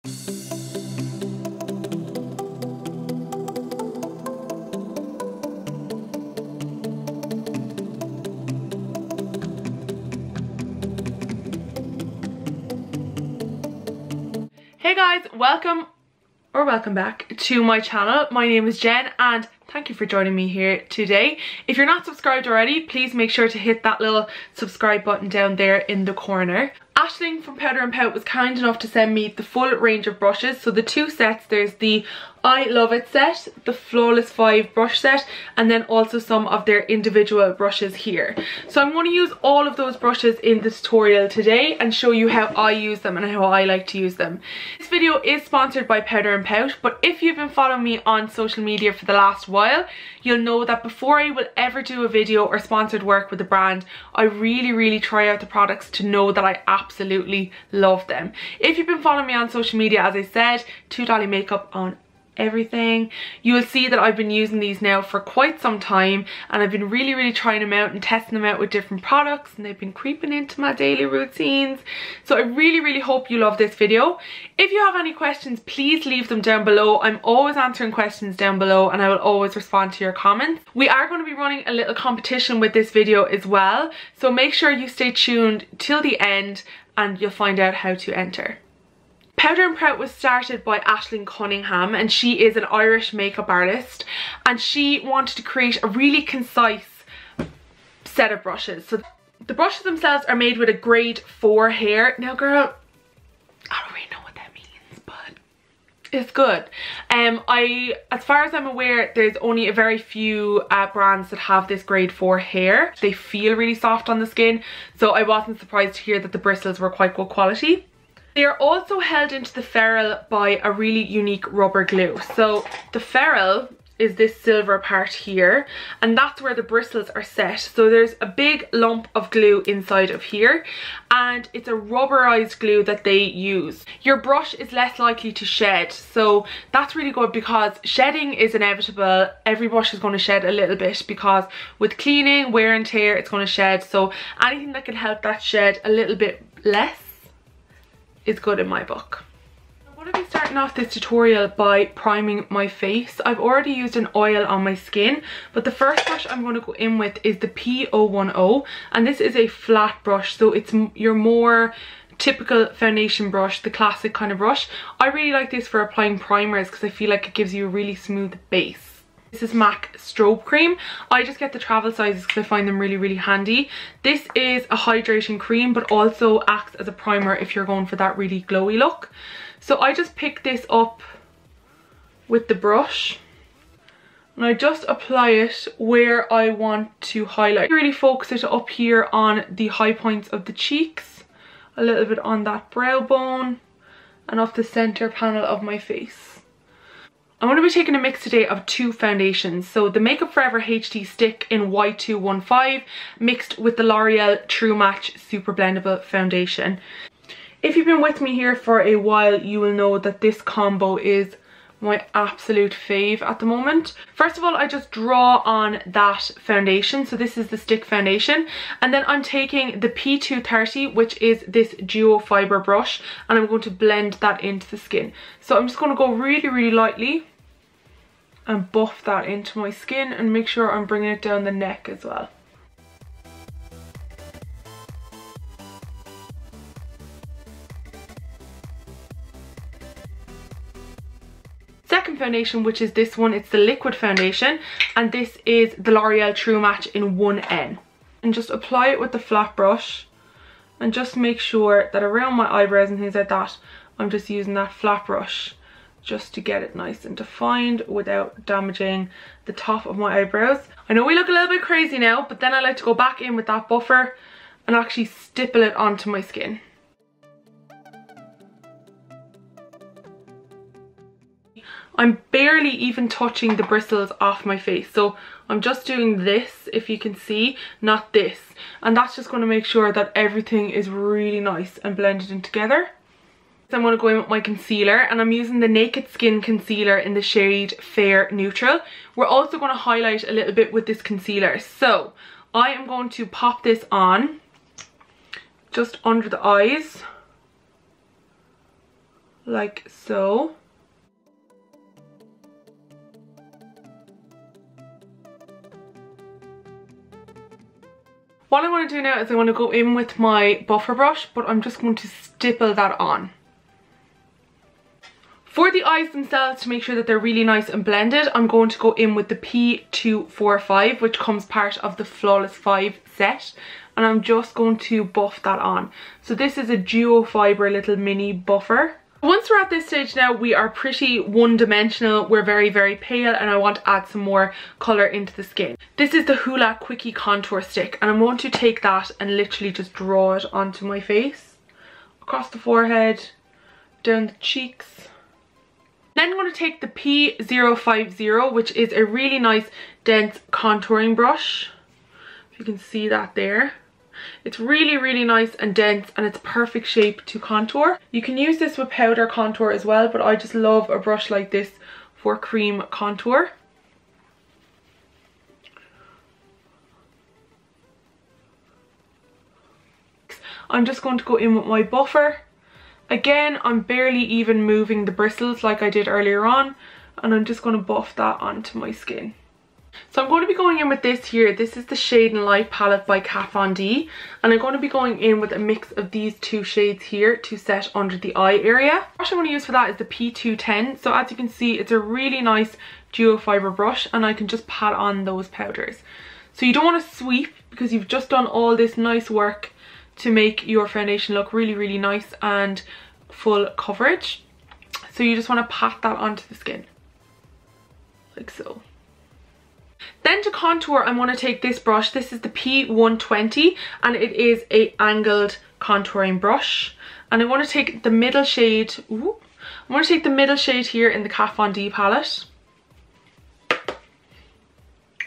Hey guys, welcome back to my channel. My name is Jen and thank you for joining me here today. If you're not subscribed already, please make sure to hit that little subscribe button down there in the corner. Aisling from Powder and Pout was kind enough to send me the full range of brushes. So the two sets, there's the I Love It set, the Flawless 5 brush set, and then also some of their individual brushes here. So I'm going to use all of those brushes in this tutorial today and show you how I use them and how I like to use them. This video is sponsored by Powder and Pout, but if you've been following me on social media for the last while, you'll know that before I will ever do a video or sponsored work with a brand, I really try out the products to know that I absolutely love them. If you've been following me on social media, as I said, TooDollyMakeup on everything, you will see that I've been using these now for quite some time, and I've been really trying them out and testing them out with different products, and they've been creeping into my daily routines. So I really hope you love this video. If you have any questions, please leave them down below. I'm always answering questions down below and I will always respond to your comments. We are going to be running a little competition with this video as well, so make sure you stay tuned till the end and you'll find out how to enter. Powder and Pout was started by Aisling Cunningham, and she is an Irish makeup artist, and she wanted to create a really concise set of brushes. So the brushes themselves are made with a grade 4 hair. Now girl, I don't really know what that means, but it's good. As far as I'm aware, there's only a very few brands that have this grade 4 hair. They feel really soft on the skin, so I wasn't surprised to hear that the bristles were quite good quality. They are also held into the ferrule by a really unique rubber glue. So the ferrule is this silver part here, and that's where the bristles are set. So there's a big lump of glue inside of here, and it's a rubberized glue that they use. Your brush is less likely to shed, so that's really good because shedding is inevitable. Every brush is going to shed a little bit because with cleaning, wear and tear, it's going to shed. So anything that can help that shed a little bit less is good in my book. I'm going to be starting off this tutorial by priming my face. I've already used an oil on my skin, but the first brush I'm going to go in with is the P010, and this is a flat brush, so it's your more typical foundation brush, the classic kind of brush. I really like this for applying primers because I feel like it gives you a really smooth base. This is MAC Strobe Cream. I just get the travel sizes because I find them really handy. This is a hydrating cream, but also acts as a primer if you're going for that really glowy look. So I just pick this up with the brush and I just apply it where I want to highlight. Really focus it up here on the high points of the cheeks, a little bit on that brow bone, and off the center panel of my face. I'm going to be taking a mix today of two foundations. So the Makeup Forever HD Stick in Y215 mixed with the L'Oreal True Match Super Blendable Foundation. If you've been with me here for a while, you will know that this combo is my absolute fave at the moment. First of all, I just draw on that foundation. So this is the stick foundation, and then I'm taking the P230, which is this duo fiber brush, and I'm going to blend that into the skin. So I'm just going to go really lightly and buff that into my skin and make sure I'm bringing it down the neck as well. Second foundation, which is this one, it's the liquid foundation, and this is the L'Oreal True Match in 1N. And just apply it with the flat brush and just make sure that around my eyebrows and things like that, I'm just using that flat brush just to get it nice and defined without damaging the top of my eyebrows. I know we look a little bit crazy now, but then I like to go back in with that buffer and actually stipple it onto my skin. I'm barely even touching the bristles off my face, so I'm just doing this, if you can see, not this, and that's just going to make sure that everything is really nice and blended in together. So I'm going to go in with my concealer, and I'm using the Naked Skin concealer in the shade Fair Neutral. We're also going to highlight a little bit with this concealer, so I am going to pop this on just under the eyes like so. What I want to do now is I want to go in with my buffer brush, but I'm just going to stipple that on. For the eyes themselves, to make sure that they're really nice and blended, I'm going to go in with the P245, which comes part of the Flawless 5 set. And I'm just going to buff that on. So this is a duo fibre little mini buffer. Once we're at this stage now, we are pretty one-dimensional. We're very, very pale, and I want to add some more colour into the skin. This is the Hoola Quickie Contour Stick, and I'm going to take that and literally just draw it onto my face. Across the forehead, down the cheeks. Then I'm going to take the P050, which is a really nice dense contouring brush. If you can see that there. It's really, really nice and dense, and it's perfect shape to contour. You can use this with powder contour as well, but I just love a brush like this for cream contour. I'm just going to go in with my buffer. Again, I'm barely even moving the bristles like I did earlier on, and I'm just going to buff that onto my skin. So I'm going to be going in with this here. This is the Shade and Light palette by Kat Von D, and I'm going to be going in with a mix of these two shades here to set under the eye area. The brush I'm going to use for that is the P210. So as you can see, it's a really nice duo fibre brush, and I can just pat on those powders. So you don't want to sweep, because you've just done all this nice work to make your foundation look really, really nice and full coverage. So you just want to pat that onto the skin like so. Then to contour, I'm going to take this brush. This is the P120, and it is a angled contouring brush. And I want to take the middle shade. I'm going to take the middle shade here in the Kat Von D palette.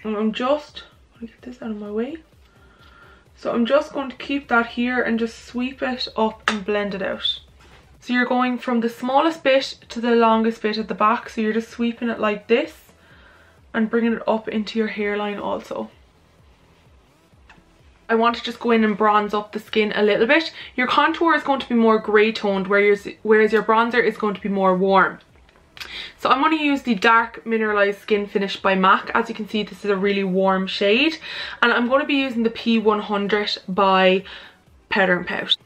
And I'm just going to get this out of my way. So I'm just going to keep that here and just sweep it up and blend it out. So you're going from the smallest bit to the longest bit at the back. So you're just sweeping it like this and bringing it up into your hairline also. I want to just go in and bronze up the skin a little bit. Your contour is going to be more grey toned, whereas your bronzer is going to be more warm. So I'm going to use the Dark Mineralized Skin Finish by MAC. As you can see, this is a really warm shade. And I'm going to be using the P100 by Powder and Pout.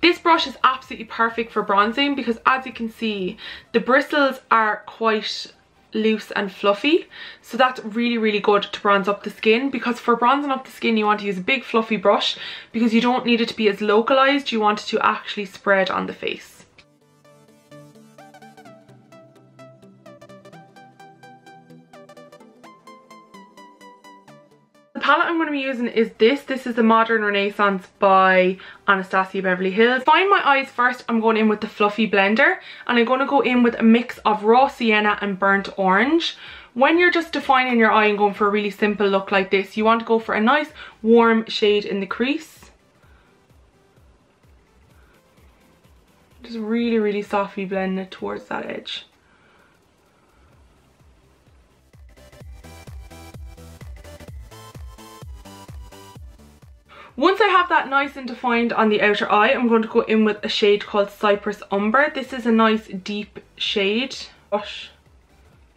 This brush is absolutely perfect for bronzing, because as you can see, the bristles are quite loose and fluffy, so that's really, really good to bronze up the skin. Because for bronzing up the skin, you want to use a big fluffy brush, because you don't need it to be as localized. You want it to actually spread on the face. The palette I'm going to be using is this. This is the Modern Renaissance by Anastasia Beverly Hills. Find my eyes first, I'm going in with the fluffy blender, and I'm going to go in with a mix of raw sienna and burnt orange. When you're just defining your eye and going for a really simple look like this, you want to go for a nice warm shade in the crease. Just really, really softly blend it towards that edge. Once I have that nice and defined on the outer eye, I'm going to go in with a shade called Cypress Umber. This is a nice deep shade.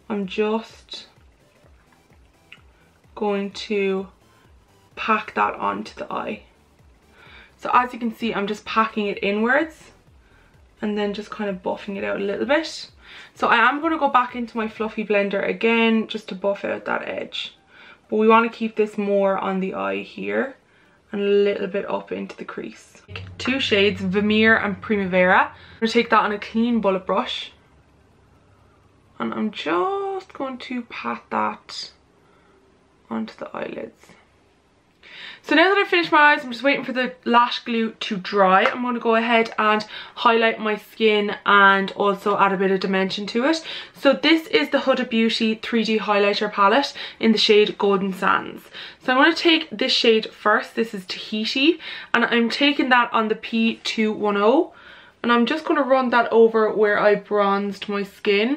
I'm just going to pack that onto the eye. So as you can see, I'm just packing it inwards and then just kind of buffing it out a little bit. So I am going to go back into my fluffy blender again just to buff out that edge. But we want to keep this more on the eye here and a little bit up into the crease. Two shades, Vermeer and Primavera. I'm going to take that on a clean bullet brush, and I'm just going to pat that onto the eyelids. So now that I've finished my eyes, I'm just waiting for the lash glue to dry. I'm going to go ahead and highlight my skin and also add a bit of dimension to it. So this is the Huda Beauty 3D highlighter palette in the shade Golden Sands. So I'm going to take this shade first. This is Tahiti, and I'm taking that on the P210. And I'm just going to run that over where I bronzed my skin.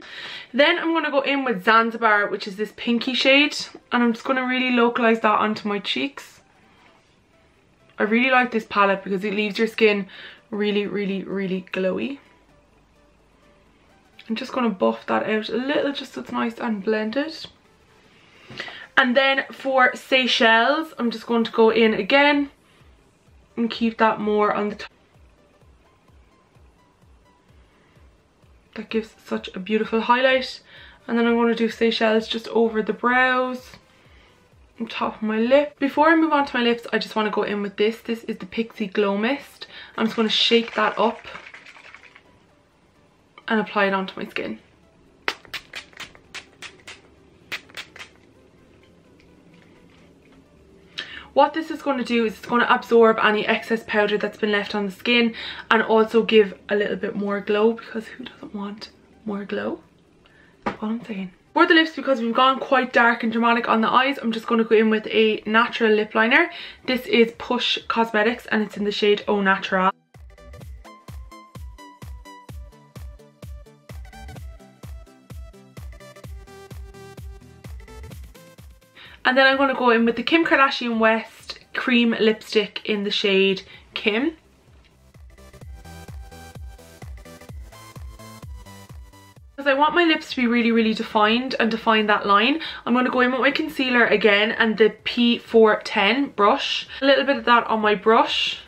Then I'm going to go in with Zanzibar, which is this pinky shade, and I'm just going to really localize that onto my cheeks. I really like this palette because it leaves your skin really, really, really glowy. I'm just going to buff that out a little just so it's nice and blended. And then for Seychelles, I'm just going to go in again and keep that more on the top. That gives such a beautiful highlight. And then I'm going to do Seychelles just over the brows, on top of my lip. Before I move on to my lips, I just want to go in with this. This is the Pixie Glow Mist. I'm just going to shake that up and apply it onto my skin. What this is going to do is it's going to absorb any excess powder that's been left on the skin and also give a little bit more glow, because who doesn't want more glow? That's what I'm saying. For the lips, because we've gone quite dark and dramatic on the eyes, I'm just going to go in with a natural lip liner. This is Push Cosmetics and it's in the shade Au Natural. And then I'm going to go in with the Kim Kardashian West cream lipstick in the shade Kim. Because I want my lips to be really defined and define that line, I'm going to go in with my concealer again and the P410 brush. A little bit of that on my brush.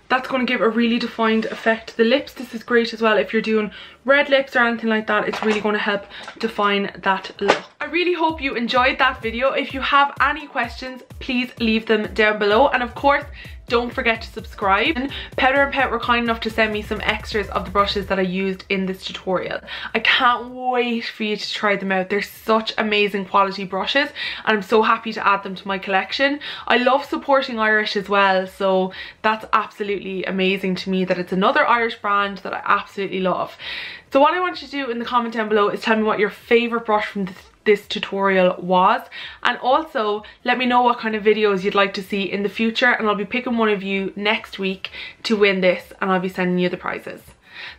That's going to give a really defined effect to the lips. This is great as well if you're doing red lips or anything like that. It's really going to help define that look. I really hope you enjoyed that video. If you have any questions, please leave them down below. And of course, don't forget to subscribe. And Powder and Pout were kind enough to send me some extras of the brushes that I used in this tutorial. I can't wait for you to try them out. They're such amazing quality brushes and I'm so happy to add them to my collection. I love supporting Irish as well, so that's absolutely amazing to me that it's another Irish brand that I absolutely love. So what I want you to do in the comment down below is tell me what your favourite brush from this tutorial was, and also let me know what kind of videos you'd like to see in the future, and I'll be picking one of you next week to win this and I'll be sending you the prizes.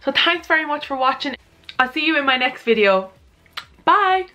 So thanks very much for watching. I'll see you in my next video. Bye.